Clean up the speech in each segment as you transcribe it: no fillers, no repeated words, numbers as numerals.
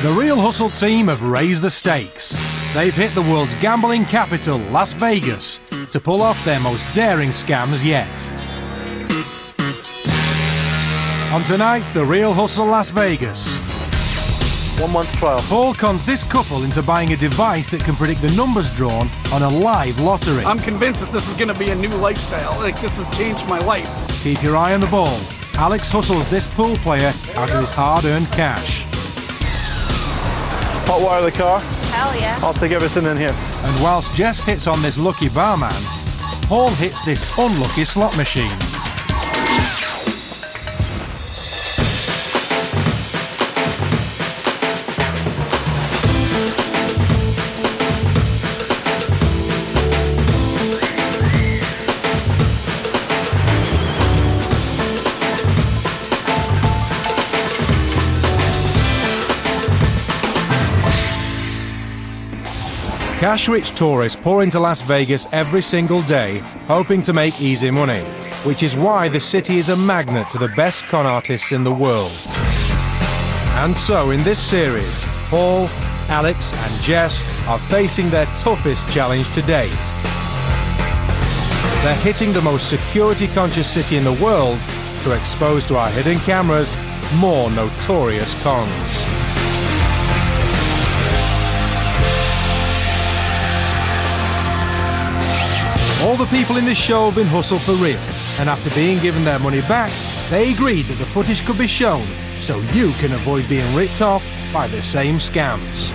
The Real Hustle team have raised the stakes. They've hit the world's gambling capital, Las Vegas, to pull off their most daring scams yet. On tonight's The Real Hustle Las Vegas, 1 month trial. Paul cons this couple into buying a device that can predict the numbers drawn on a live lottery. I'm convinced that this is going to be a new lifestyle. This has changed my life. Keep your eye on the ball. Alex hustles this pool player out of his hard-earned cash. Hot wire the car. Hell yeah. I'll take everything in here. And whilst Jess hits on this lucky barman, Paul hits this unlucky slot machine. Cash-rich tourists pour into Las Vegas every single day, hoping to make easy money, which is why the city is a magnet to the best con artists in the world. And so, in this series, Paul, Alex and Jess are facing their toughest challenge to date. They're hitting the most security-conscious city in the world to expose to our hidden cameras more notorious cons. All the people in this show have been hustled for real, and after being given their money back, they agreed that the footage could be shown so you can avoid being ripped off by the same scams.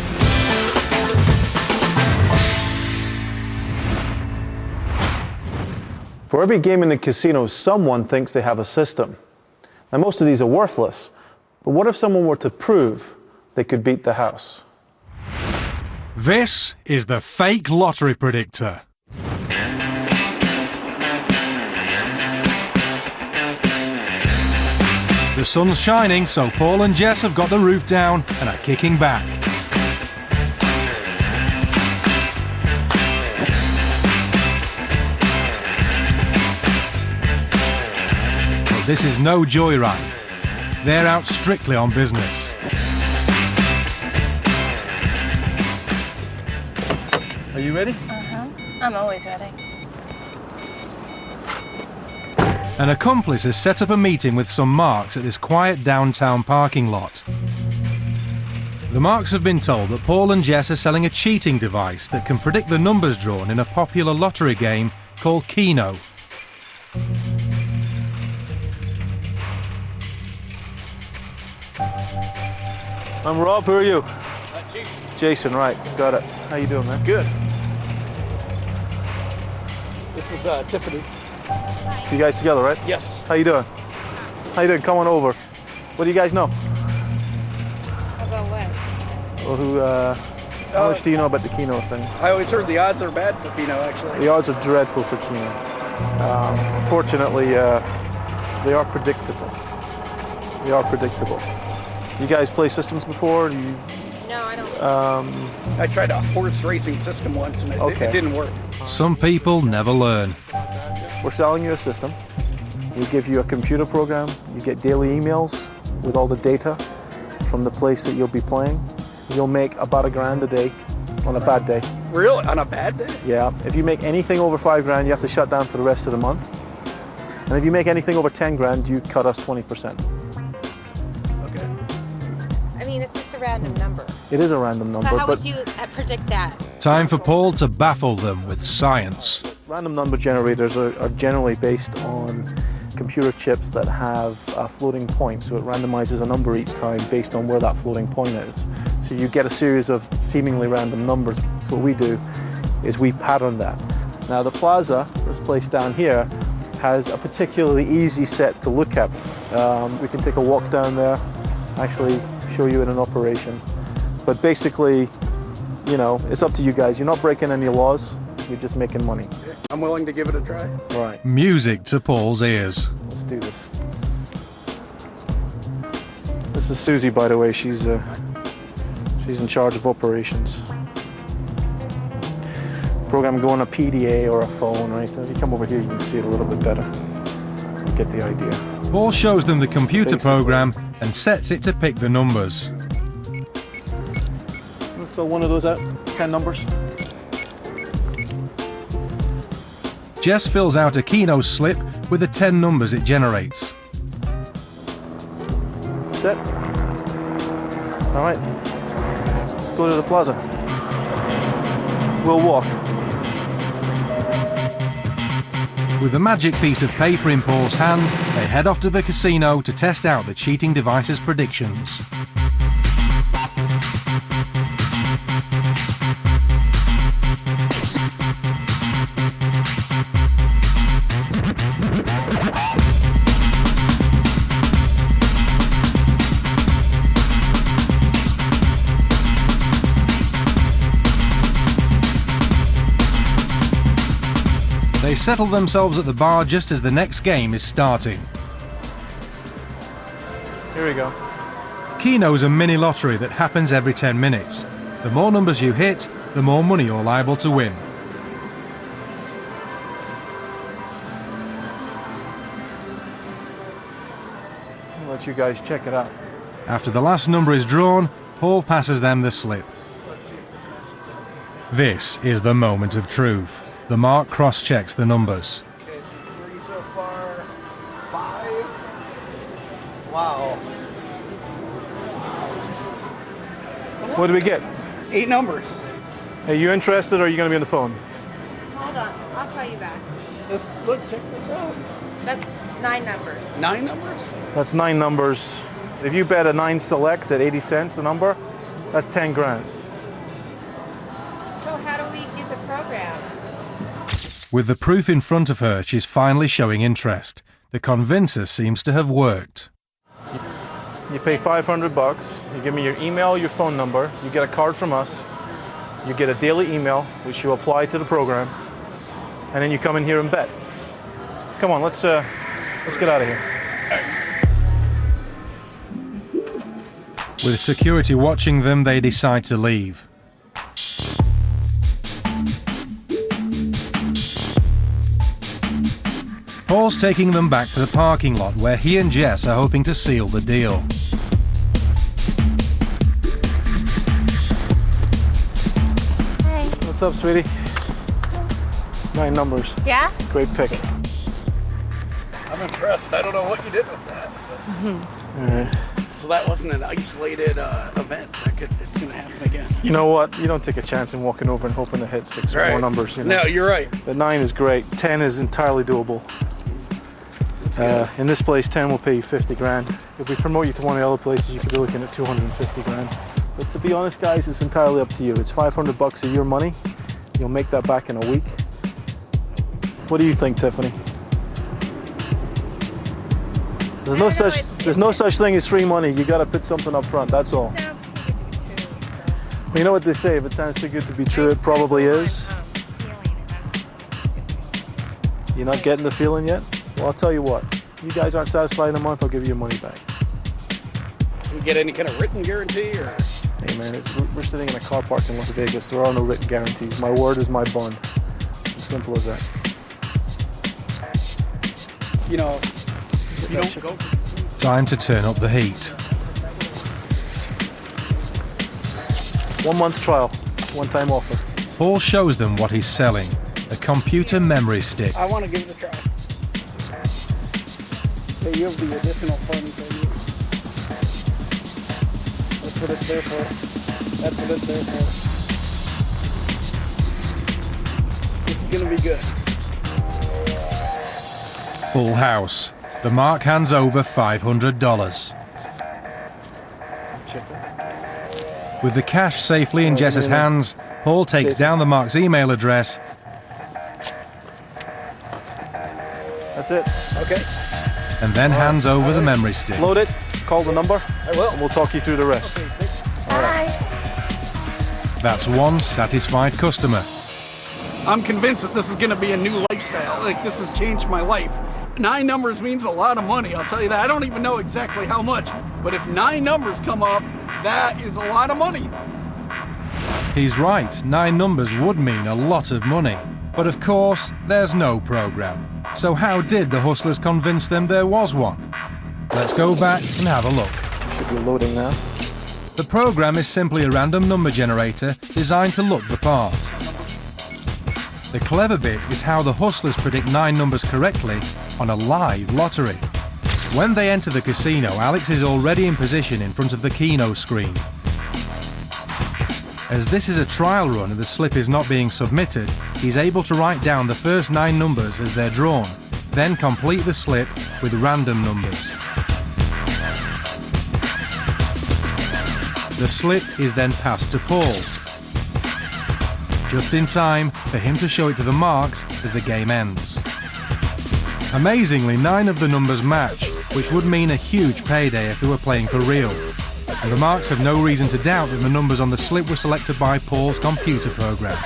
For every game in the casino, someone thinks they have a system. Now, most of these are worthless, but what if someone were to prove they could beat the house? This is the fake lottery predictor. The sun's shining, so Paul and Jess have got the roof down and are kicking back. But this is no joyride. They're out strictly on business. Are you ready? I'm always ready. An accomplice has set up a meeting with some marks at this quiet downtown parking lot. The marks have been told that Paul and Jess are selling a cheating device that can predict the numbers drawn in a popular lottery game called Keno. I'm Rob, who are you? Jason. Jason, right, got it. How you doing, man? Good. This is Tiffany. You guys together, right? Yes. How you doing? How you doing? Come on over. What do you guys know? About what? Well, how much do you know about the Keno thing? I always heard the odds are bad for Pinot, actually. The odds are dreadful for Keno. Unfortunately, they are predictable. They are predictable. You guys play systems before? Do you, No, I don't. I tried a horse racing system once and it didn't work. Some people never learn. We're selling you a system. We give you a computer program. You get daily emails with all the data from the place that you'll be playing. You'll make about $1,000 a day on a bad day. Really? On a bad day? Yeah. If you make anything over $5,000, you have to shut down for the rest of the month. And if you make anything over $10,000, you cut us 20%. I mean, it's just a random number. It is a random number, So how but would you predict that? Time for Paul to baffle them with science. random number generators are generally based on computer chips that have a floating point, so it randomizes a number each time based on where that floating point is. So you get a series of seemingly random numbers. So what we do is we pattern that. Now the plaza, this place down here, has a particularly easy set to look at. We can take a walk down there, actually show you in an operation. But basically, you know, it's up to you guys. You're not breaking any laws, you're just making money. I'm willing to give it a try. All right, Music to Paul's ears. let's do this. This is Susie, by the way. She's in charge of operations. Program can go on a PDA or a phone, right? If you come over here, you can see it a little bit better. You get the idea. Paul shows them the computer program and sets it to pick the numbers. Fill one of those out, 10 numbers. Jess fills out a Keno slip with the 10 numbers it generates. Set. All right, let's go to the plaza. We'll walk. With the magic piece of paper in Paul's hand, they head off to the casino to test out the cheating device's predictions. They settle themselves at the bar just as the next game is starting. Here we go. Keno's a mini lottery that happens every 10 minutes. The more numbers you hit, the more money you're liable to win. I'll let you guys check it out. After the last number is drawn, Paul passes them the slip. This is the moment of truth. The mark cross-checks the numbers. Okay, so 3 so far, 5. Wow. What do we get? 8 numbers. Hey, you interested or are you going to be on the phone? Hold on, I'll call you back. Look, check this out. That's 9 numbers. 9 numbers? That's 9 numbers. If you bet a 9 select at 80 cents a number, that's 10 grand. So how do we get the program? With the proof in front of her, she's finally showing interest. The convincer seems to have worked. You pay 500 bucks, you give me your email, your phone number, you get a card from us, you get a daily email, which you apply to the program, and then you come in here and bet. Come on, let's get out of here. With security watching them, they decide to leave. Paul's taking them back to the parking lot where he and Jess are hoping to seal the deal. Hey. What's up, sweetie? 9 numbers. Yeah? Great pick. I'm impressed. I don't know what you did with that. All right. So that wasn't an isolated event. It's going to happen again. You know what? You don't take a chance in walking over and hoping to hit 6 or more numbers. You know? No, you're right. The 9 is great. 10 is entirely doable. In this place, 10 will pay you 50 grand. If we promote you to one of the other places, you could be looking at 250 grand. But to be honest, guys, it's entirely up to you. It's 500 bucks of your money. You'll make that back in a week. What do you think, Tiffany? There's no such thing as free money. You got to put something up front. That's all. Sounds too good to be true. So. Well, you know what they say? If it sounds too good to be true, it probably is. You're not getting the feeling yet? Well, I'll tell you what. If you guys aren't satisfied in a month, I'll give you your money back. You get any kind of written guarantee, or? Hey man, we're sitting in a car park in Las Vegas. There are no written guarantees. My word is my bond. As simple as that. You know, you don't go. Time to turn up the heat. 1 month trial, one-time offer. Paul shows them what he's selling, a computer memory stick. I want to give it a try. Hey, you have the additional funds. That's what it's there for. That's what it's there for. This is going to be good. Full house. The mark hands over $500. With the cash safely in Jess's hands, Paul takes down the mark's email address. That's it. Okay. And then hands over the memory stick. Load it, call the number, I will. and we'll talk you through the rest. Bye. That's one satisfied customer. I'm convinced that this is going to be a new lifestyle. Like, this has changed my life. 9 numbers means a lot of money, I'll tell you that. I don't even know exactly how much, but if 9 numbers come up, that is a lot of money. He's right, 9 numbers would mean a lot of money. But of course, there's no program. So how did the hustlers convince them there was one? Let's go back and have a look. Should be loading now. The program is simply a random number generator designed to look the part. The clever bit is how the hustlers predict 9 numbers correctly on a live lottery. When they enter the casino, Alex is already in position in front of the Keno screen. As this is a trial run and the slip is not being submitted, he's able to write down the first 9 numbers as they're drawn, then complete the slip with random numbers. The slip is then passed to Paul, just in time for him to show it to the marks as the game ends. Amazingly, 9 of the numbers match, which would mean a huge payday if they were playing for real. And the marks have no reason to doubt that the numbers on the slip were selected by Paul's computer program.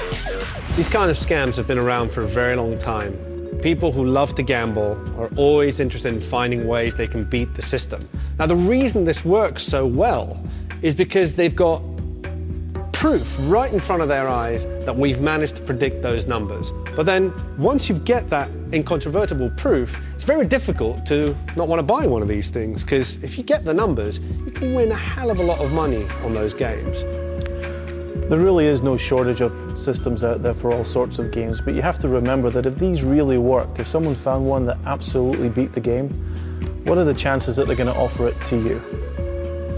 These kind of scams have been around for a very long time. People who love to gamble are always interested in finding ways they can beat the system. Now, the reason this works so well is because they've got proof right in front of their eyes that we've managed to predict those numbers. But then, once you get that incontrovertible proof, it's very difficult to not want to buy one of these things, because if you get the numbers, you can win a hell of a lot of money on those games. There really is no shortage of systems out there for all sorts of games, but you have to remember that if these really worked, if someone found one that absolutely beat the game, what are the chances that they're going to offer it to you?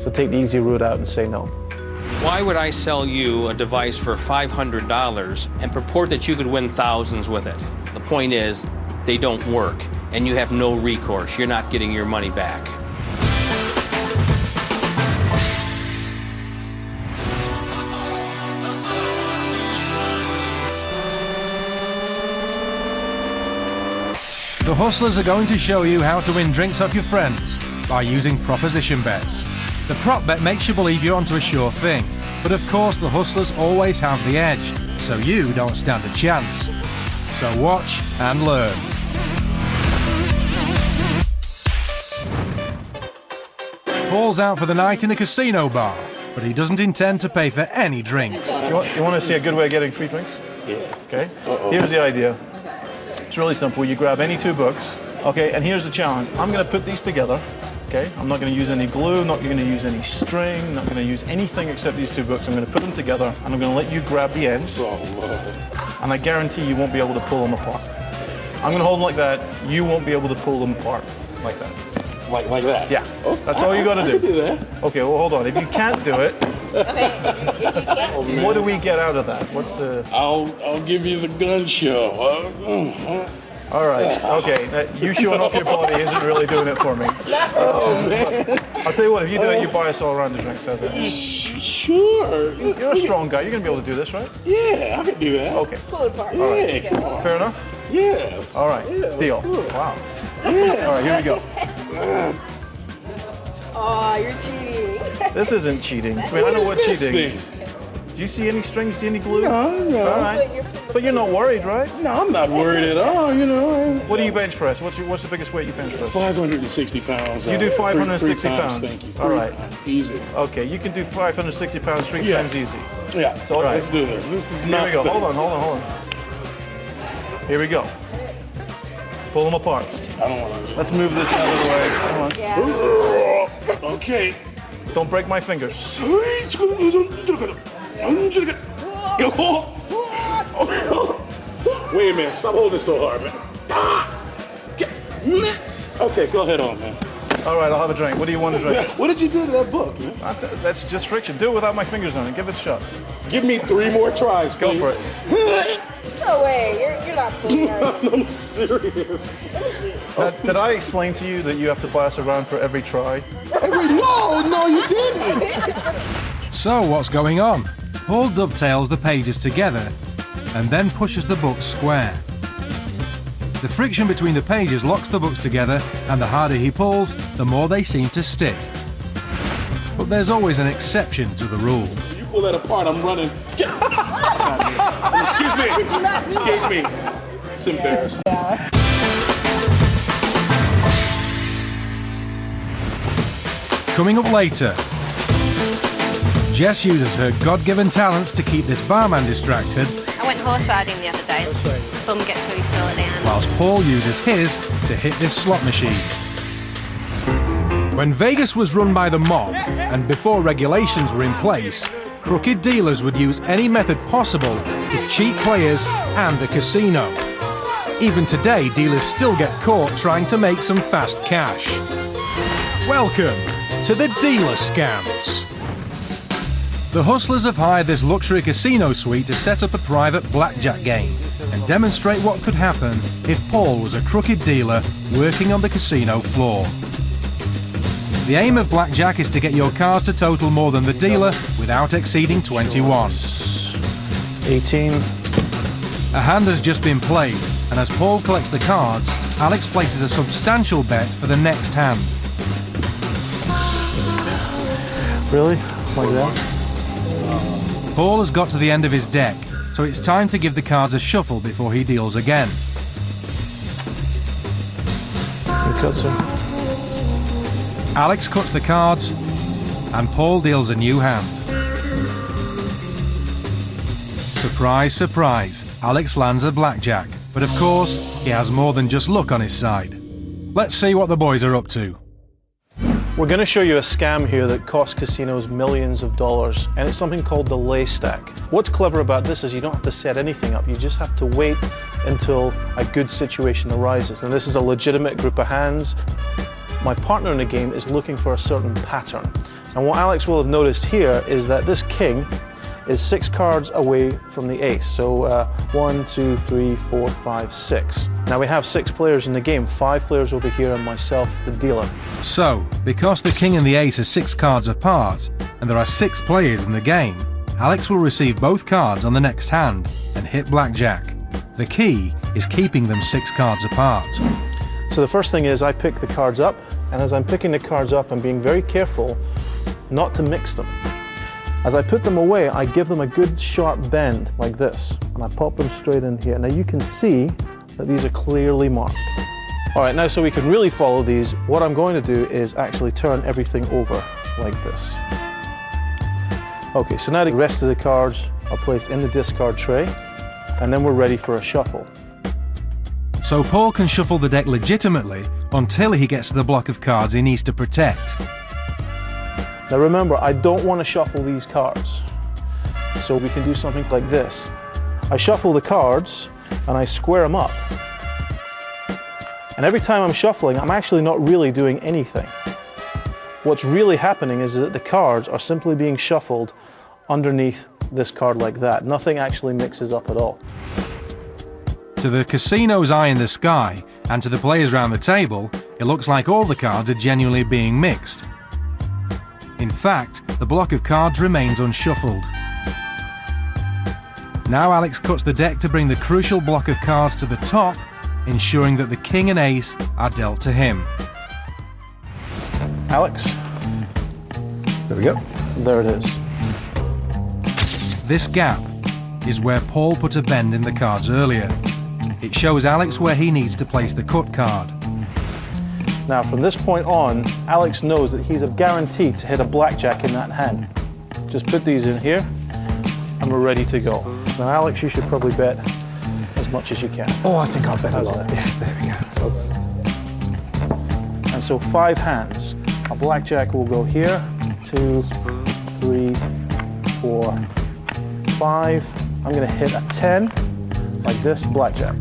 So take the easy route out and say no. Why would I sell you a device for $500 and purport that you could win thousands with it? The point is, they don't work, and you have no recourse. You're not getting your money back. The hustlers are going to show you how to win drinks off your friends by using proposition bets. The prop bet makes you believe you're onto a sure thing, but of course the hustlers always have the edge, so you don't stand a chance. So watch and learn. Paul's out for the night in a casino bar, but he doesn't intend to pay for any drinks. You want to see a good way of getting free drinks? Yeah. Okay. Here's the idea. It's really simple. You grab any 2 books. Okay, and here's the challenge. I'm going to put these together. Okay, I'm not going to use any glue, not going to use any string, not going to use anything except these 2 books. I'm going to put them together, and I'm going to let you grab the ends. And I guarantee you won't be able to pull them apart. I'm going to hold them like that. You won't be able to pull them apart like that. Like that? Yeah. That's all you got to do. I can do that. Okay, well, hold on. If you can't do it, Okay, if you can't, what do we get out of that? What's the... I'll give you the gun show. All right, okay. You showing off your body isn't really doing it for me. I'll tell you what, if you do it, you buy us all around the drinks, how's that? Sure. You're a strong guy. You're going to be able to do this, right? Yeah, I can do that. Okay. pull it apart. Yeah, come on. Fair enough? Yeah. All right. Yeah, Deal. sure. Wow. All right, here we go. Oh, you're cheating. This isn't cheating. I mean, I know what What is cheating this is. Do you see any strings, see any glue? No. All right. But you're not worried, right? No, I'm not worried at all, you know. What do you bench press? What's the biggest weight you bench press? 560 pounds. You do 560 three times, pounds? Thank you. All 3 right. times. Easy. Okay, you can do 560 pounds 3 Yes. times easy. Yeah. So All right. let's do this. This is Here not we go. fair. Hold on. Here we go. Pull them apart. I don't want to. Let's move this out of the way. Come on. Yeah. Okay. Don't break my fingers. Wait a minute. Stop holding so hard, man. Okay, go ahead on, man. All right, I'll have a drink. What do you want to drink? What did you do to that book, man? That's just friction. Do it without my fingers on it. Give it a shot. Give me 3 more tries, Go please. for it. No way. You're not pulling out. I'm serious. Did I explain to you that you have to buy us around for every try? No, you didn't. So what's going on? Paul dovetails the pages together and then pushes the book square. The friction between the pages locks the books together, and the harder he pulls, the more they seem to stick. But there's always an exception to the rule. You pull that apart, I'm running. Excuse me. Excuse me. It's embarrassing. Coming up later, Jess uses her God-given talents to keep this barman distracted, I went horse riding the other day. Bum gets really sore at the end. whilst Paul uses his to hit this slot machine. When Vegas was run by the mob, and before regulations were in place, crooked dealers would use any method possible to cheat players and the casino. Even today, dealers still get caught trying to make some fast cash. Welcome to the dealer scams. The hustlers have hired this luxury casino suite to set up a private blackjack game and demonstrate what could happen if Paul was a crooked dealer working on the casino floor. The aim of blackjack is to get your cards to total more than the dealer without exceeding 21. 18. A hand has just been played, and as Paul collects the cards, Alex places a substantial bet for the next hand. Really? Like that? Paul has got to the end of his deck, so it's time to give the cards a shuffle before he deals again. Good cut, sir. Alex cuts the cards, and Paul deals a new hand. Surprise, surprise, Alex lands a blackjack. But of course, he has more than just luck on his side. Let's see what the boys are up to. We're going to show you a scam here that costs casinos millions of dollars, and it's something called the lay stack. What's clever about this is you don't have to set anything up, you just have to wait until a good situation arises. And this is a legitimate group of hands. My partner in the game is looking for a certain pattern. And what Alex will have noticed here is that this king is 6 cards away from the ace. So 1, 2, 3, 4, 5, 6. Now we have 6 players in the game. 5 players over here and myself, the dealer. So, because the king and the ace are 6 cards apart, and there are 6 players in the game, Alex will receive both cards on the next hand and hit blackjack. The key is keeping them 6 cards apart. So the first thing is I pick the cards up, and as I'm picking the cards up, I'm being very careful not to mix them. As I put them away, I give them a good sharp bend like this, and I pop them straight in here. Now you can see that these are clearly marked. All right, now so we can really follow these, what I'm going to do is actually turn everything over like this. Okay, so now the rest of the cards are placed in the discard tray, and then we're ready for a shuffle. So Paul can shuffle the deck legitimately until he gets to the block of cards he needs to protect. Now remember, I don't want to shuffle these cards. So we can do something like this. I shuffle the cards and I square them up. And every time I'm shuffling, I'm actually not really doing anything. What's really happening is that the cards are simply being shuffled underneath this card like that. Nothing actually mixes up at all. To the casino's eye in the sky, and to the players around the table, it looks like all the cards are genuinely being mixed. In fact, the block of cards remains unshuffled. Now Alex cuts the deck to bring the crucial block of cards to the top, ensuring that the king and ace are dealt to him. Alex, there we go. There it is. This gap is where Paul put a bend in the cards earlier. It shows Alex where he needs to place the cut card. Now from this point on, Alex knows that he's guaranteed to hit a blackjack in that hand. Just put these in here and we're ready to go. Now Alex, you should probably bet as much as you can. Oh, I think I'll bet a How's lot. that? Yeah, there we go. And so 5 hands. A blackjack will go here, 2, 3, 4, 5. I'm gonna hit a 10, like this, blackjack.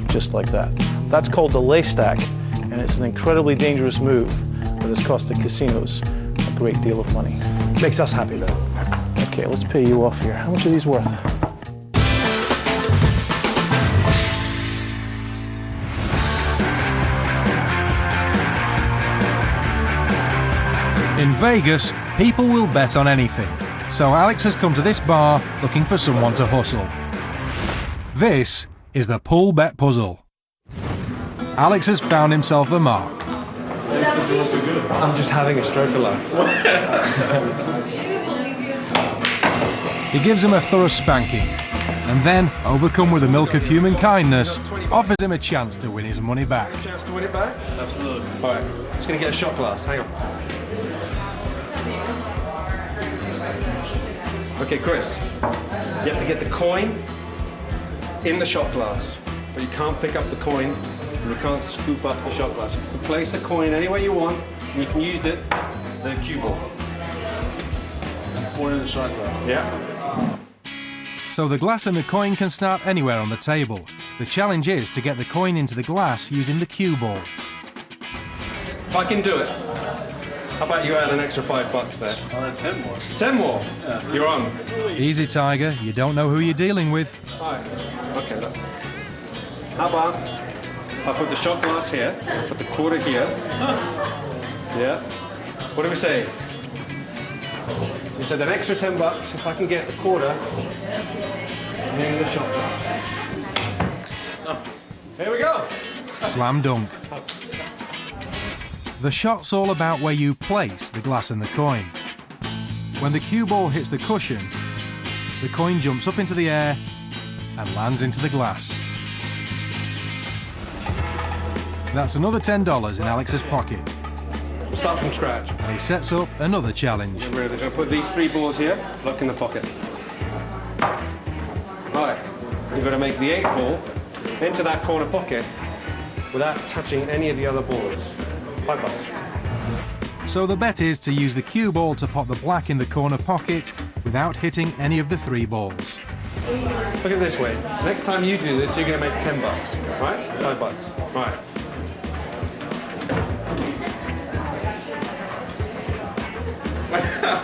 Just like that. That's called the lay stack, and it's an incredibly dangerous move that has cost the casinos a great deal of money. Makes us happy though. Okay, let's pay you off here. How much are these worth? In Vegas, people will bet on anything, so Alex has come to this bar looking for someone to hustle. This is the Pool Bet Puzzle. Alex has found himself a mark. I'm just having a stroke alone. He gives him a thorough spanking, and then, overcome with the milk of human kindness, offers him a chance to win his money back. Chance to win it back? Absolutely. All right, just gonna get a shot glass. Hang on. Okay, Chris, you have to get the coin in the shot glass, but you can't pick up the coin and you can't scoop up the shot glass. You can place the coin any way you want, You can use the cue ball. Pour in the shot glass. Yeah. So the glass and the coin can start anywhere on the table. The challenge is to get the coin into the glass using the cue ball. If I can do it, how about you add an extra $5 there? I'll add 10 more. 10 more? Yeah. You're on. Easy, Tiger. You don't know who you're dealing with. Alright. Okay, look. How about if I put the shot glass here, put the quarter here. Yeah. What do we say? We said an extra $10 if I can get the quarter in the shot glass. Oh. Here we go. Slam dunk. The shot's all about where you place the glass and the coin. When the cue ball hits the cushion, the coin jumps up into the air and lands into the glass. That's another $10 in Alex's pocket. We'll start from scratch. And he sets up another challenge. We're going to put these 3 balls here, look in the pocket. Right, you've got to make the 8th ball into that corner pocket without touching any of the other balls. $5. So the bet is to use the cue ball to pop the black in the corner pocket without hitting any of the 3 balls. Look at it this way. Next time you do this, you're going to make $10, right? $5. Right.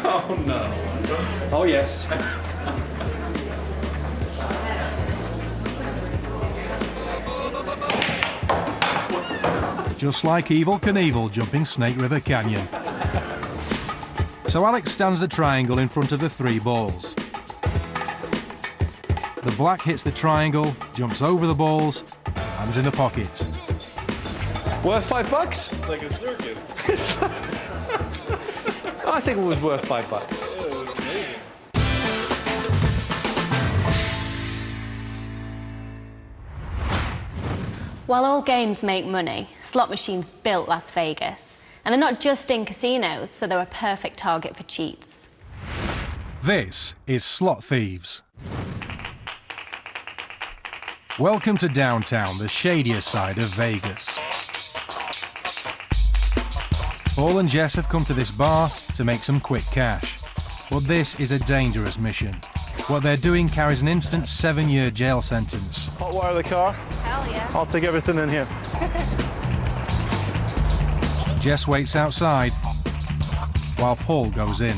Oh no. Oh yes. Just like Evel Knievel jumping Snake River Canyon. So Alex stands the triangle in front of the 3 balls. The black hits the triangle, jumps over the balls, and lands in the pocket. Worth $5? It's like a circus. I think it was worth $5. It was amazing. While all games make money, slot machines built Las Vegas. And they're not just in casinos, so they're a perfect target for cheats. This is Slot Thieves. Welcome to downtown, the shadier side of Vegas. Paul and Jess have come to this bar to make some quick cash. But this is a dangerous mission. What they're doing carries an instant 7-year jail sentence. Hot wire the car. Hell yeah. I'll take everything in here. Jess waits outside while Paul goes in.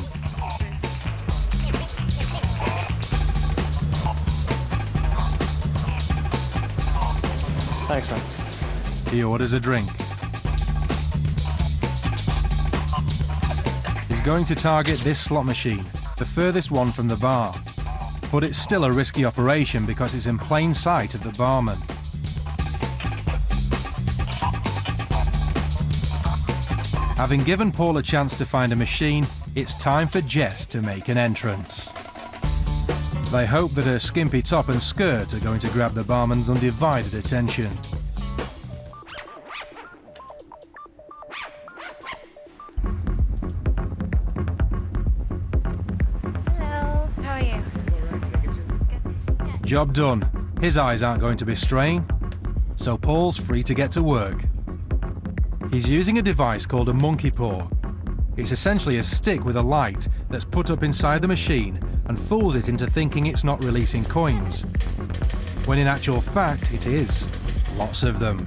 Thanks, man. He orders a drink. He's going to target this slot machine, the furthest one from the bar. But it's still a risky operation because it's in plain sight of the barman. Having given Paul a chance to find a machine, it's time for Jess to make an entrance. They hope that her skimpy top and skirt are going to grab the barman's undivided attention. Hello, how are you? Job done. His eyes aren't going to be straying, so Paul's free to get to work. He's using a device called a monkey paw. It's essentially a stick with a light that's put up inside the machine and fools it into thinking it's not releasing coins, when in actual fact it is. Lots of them.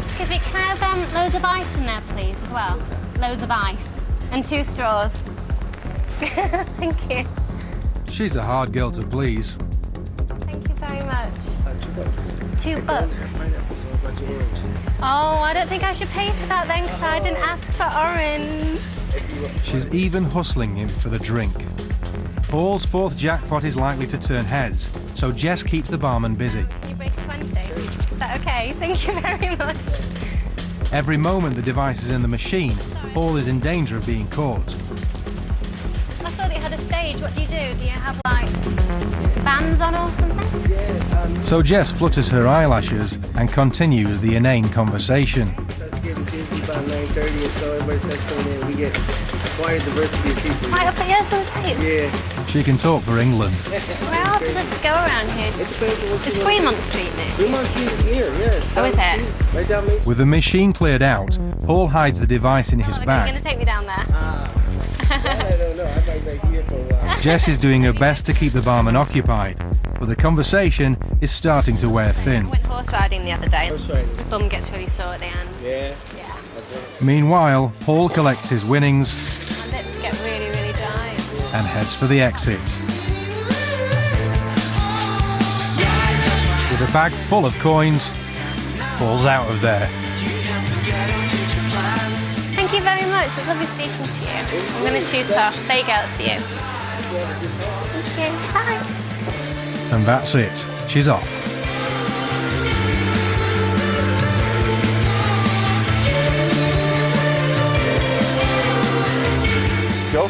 Excuse me, can I have loads of ice in there, please, as well? Loads of ice. And 2 straws. Thank you. She's a hard girl to please. Thank you very much. $2. Oh, I don't think I should pay for that then, because I didn't ask for orange. She's even hustling him for the drink. Paul's 4th jackpot is likely to turn heads, so Jess keeps the barman busy. Can you break a 20? Is that okay? Thank you very much. Every moment the device is in the machine, Paul is in danger of being caught. I saw that you had a stage. What do? Do you have, like, bands on or something? So Jess flutters her eyelashes and continues the inane conversation. getting busy about 9:30 or so. Everybody starts coming in. We get quite a diversity of people. Right up at yours and States? Yeah. She can talk for England. Where else is it to go around here? It depends on what It's you want. Fremont Street now. Fremont Street is here, yes. Oh, is it? Right down Main Street. With the machine cleared out, Paul hides the device in his You're bag. going to take me down there? I don't know. I might be here for a while. Jess is doing her best to keep the barman occupied, but the conversation is starting to wear I thin. went horse riding the other day. Horse riding. Bum gets really sore at the end. Yeah. Yeah. Meanwhile, Paul collects his winnings My lips get really, really dry. and heads for the exit. With a bag full of coins, Paul's out of there. Thank you very much. It was lovely speaking to you. I'm going to shoot off. There you go. It's for you. Thank you. Bye. And that's it. She's off. Go.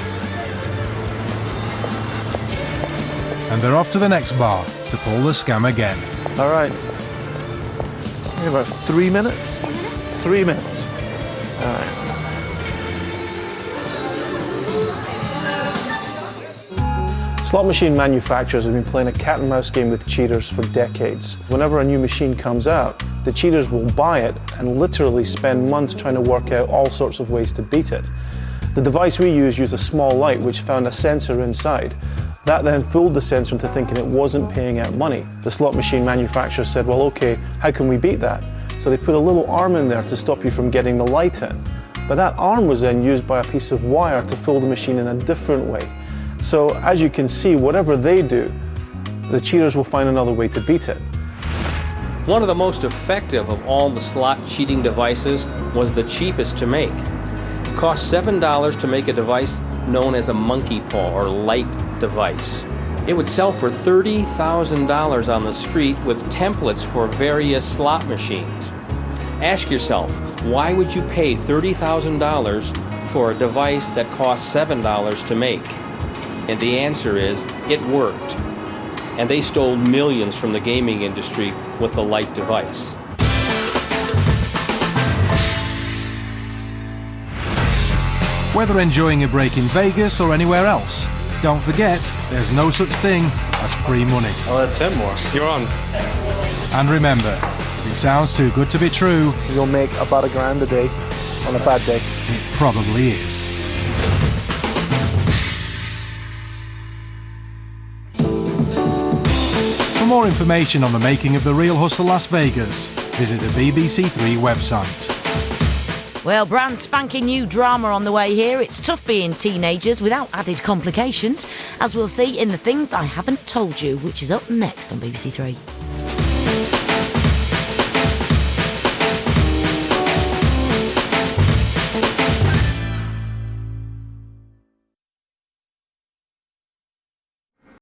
And they're off to the next bar to pull the scam again. All right. We have about 3 minutes. 3 minutes. All right. Slot machine manufacturers have been playing a cat and mouse game with cheaters for decades. Whenever a new machine comes out, the cheaters will buy it and literally spend months trying to work out all sorts of ways to beat it. The device we used a small light which found a sensor inside. That then fooled the sensor into thinking it wasn't paying out money. The slot machine manufacturer said, well, okay, how can we beat that? So they put a little arm in there to stop you from getting the light in. But that arm was then used by a piece of wire to fool the machine in a different way. So as you can see, whatever they do, the cheaters will find another way to beat it. One of the most effective of all the slot cheating devices was the cheapest to make. It cost $7 to make a device known as a monkey paw or light device. It would sell for $30,000 on the street with templates for various slot machines. Ask yourself, why would you pay $30,000 for a device that cost $7 to make? And the answer is, it worked. And they stole millions from the gaming industry with the light device. Whether enjoying a break in Vegas or anywhere else, don't forget there's no such thing as free money. I'll add 10 more. You're on. And remember, if it sounds too good to be true, You'll make about $1,000 a day on a bad day. it probably is. For more information on the making of The Real Hustle Las Vegas, visit the BBC Three website. Well, brand spanking new drama on the way here. It's tough being teenagers without added complications, as we'll see in The Things I Haven't Told You, which is up next on BBC Three.